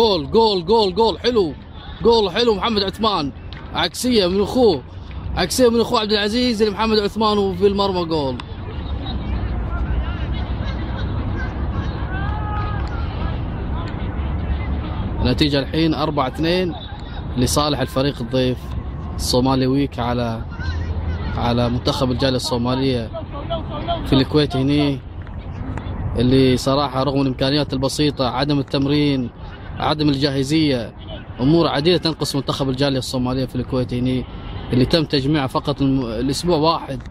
جول جول جول جول حلو، جول حلو محمد عثمان، عكسيه من اخوه، عكسيه من اخوه عبد العزيز لمحمد عثمان وفي المرمى جول. النتيجه الحين 4-2 لصالح الفريق الضيف الصومالي ويك على منتخب الجاليه الصوماليه في الكويت هني، اللي صراحه رغم الامكانيات البسيطه، عدم التمرين، عدم الجاهزيه، امور عديده تنقص منتخب الجاليه الصوماليه في الكويت هني، اللي تم تجميعه فقط الاسبوع واحد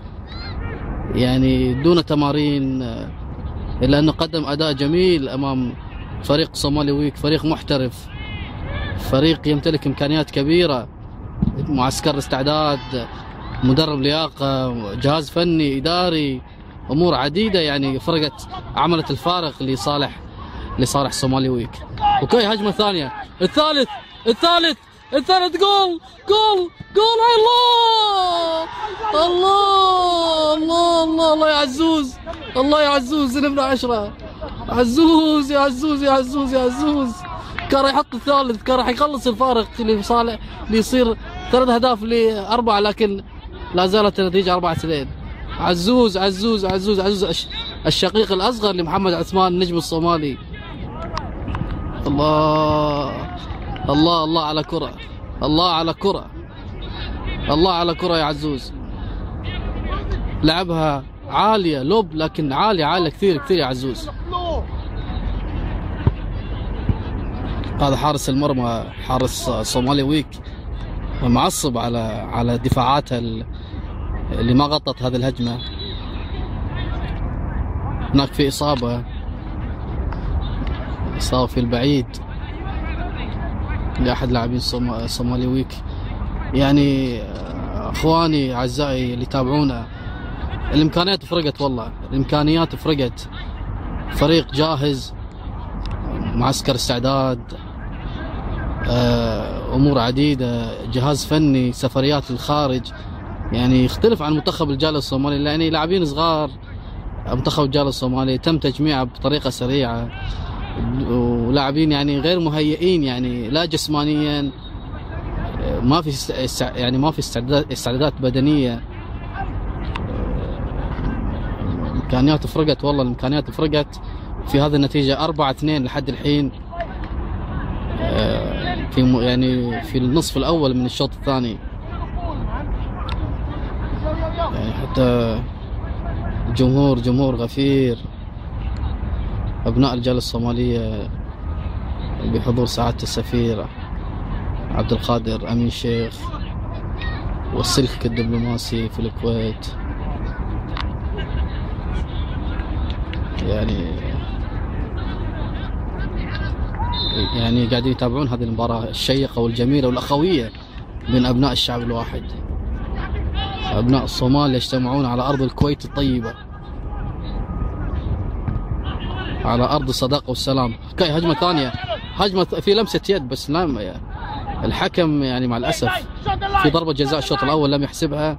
يعني دون تمارين، الا انه قدم اداء جميل امام فريق صومالي ويك، فريق محترف، فريق يمتلك امكانيات كبيره، معسكر استعداد، مدرب لياقه، جهاز فني اداري، امور عديده يعني فرقت عملت الفارق لصالح صومالي ويك. اوكي هجمه ثانيه، الثالث جول جول جول. الله الله الله الله الله يا عزوز، الله يا عزوز نمرة 10، عزوز يا عزوز يا عزوز يا عزوز، كان راح يحط الثالث، كان راح يخلص الفارق لصالح ليصير 3 أهداف ل4، لكن لا زالت النتيجة 4-2. عزوز عزوز عزوز عزوز الشقيق الأصغر لمحمد عثمان النجم الصومالي. الله الله الله على كرة، الله على كرة، الله على كرة يا عزوز، لعبها عالية لوب، لكن عالية كثير كثير يا عزوز. هذا حارس المرمى، حارس صومالي ويك، معصب على دفاعاتها اللي ما غطت هذه الهجمة. هناك في إصابة في البعيد لأحد لاعبين صومالي ويك. يعني اخواني اعزائي اللي يتابعونا، الامكانيات فرقت، والله الامكانيات فرقت، فريق جاهز، معسكر استعداد، امور عديده، جهاز فني، سفريات للخارج، يعني يختلف عن منتخب الجاليه الصومالي، يعني لاعبين صغار. منتخب الجاليه الصومالي تم تجميعه بطريقه سريعه، ولاعبين يعني غير مهيئين، يعني لا جسمانيا، ما في استعدادات بدنيه. الامكانيات فرقت، والله الامكانيات فرقت في هذه النتيجه 4-2 لحد الحين، في النصف الاول من الشوط الثاني. يعني حتى جمهور غفير، ابناء الجاليه الصوماليه بحضور سعاده السفير عبد القادر امين شيخ والسلك الدبلوماسي في الكويت، يعني قاعدين يتابعون هذه المباراة الشيقة والجميلة والأخوية بين أبناء الشعب الواحد. أبناء الصومال يجتمعون على أرض الكويت الطيبة، على أرض الصداقة والسلام. اوكي هجمة ثانية، هجمة في لمسة يد، بس لا الحكم يعني مع الأسف في ضربة جزاء الشوط الأول لم يحسبها،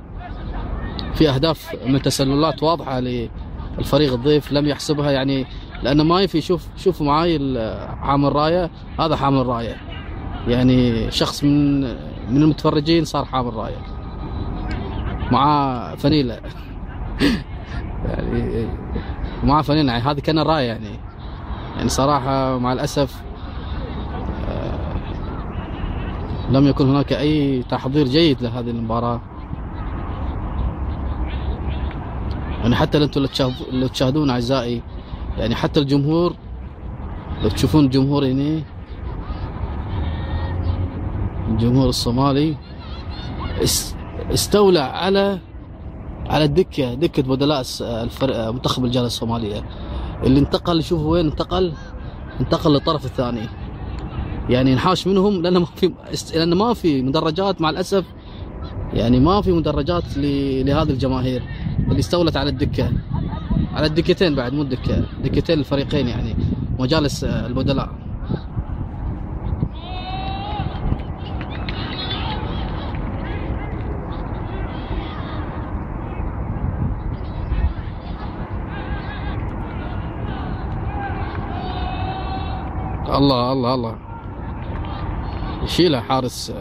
في أهداف من تسللات واضحة للفريق الضيف لم يحسبها، يعني لأنه ما ينفي. شوفوا معاي حامل راية، هذا حامل راية، يعني شخص من المتفرجين صار حامل راية مع فنيلة يعني مع فنيلة، يعني هذه كان الراية، يعني صراحة مع الأسف لم يكن هناك أي تحضير جيد لهذه المباراة. يعني حتى لو تشاهدون أعزائي، يعني حتى الجمهور، لو تشوفون الجمهور هنا، الجمهور الصومالي استولى على دكة بدلاء منتخب الجالية الصومالية، اللي انتقل، شوفوا وين انتقل للطرف الثاني، يعني انحاش منهم لأن ما في مدرجات مع الأسف، يعني ما في مدرجات لهذه الجماهير اللي استولت على الدكتين بعد، مو دكتين الفريقين، يعني مجالس البدلاء. الله الله الله يشيلها حارس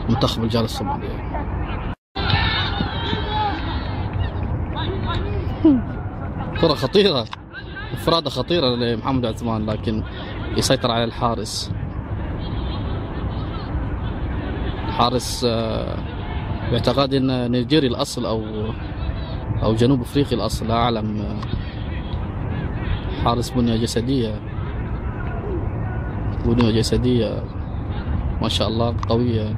منتخب الجالية الصومالية. كرة خطيرة، انفرادة خطيرة لمحمد عثمان، لكن يسيطر على الحارس. الحارس باعتقادي انه نيجيري الاصل او جنوب افريقي الاصل، لا اعلم. حارس بنية جسدية ما شاء الله قوية.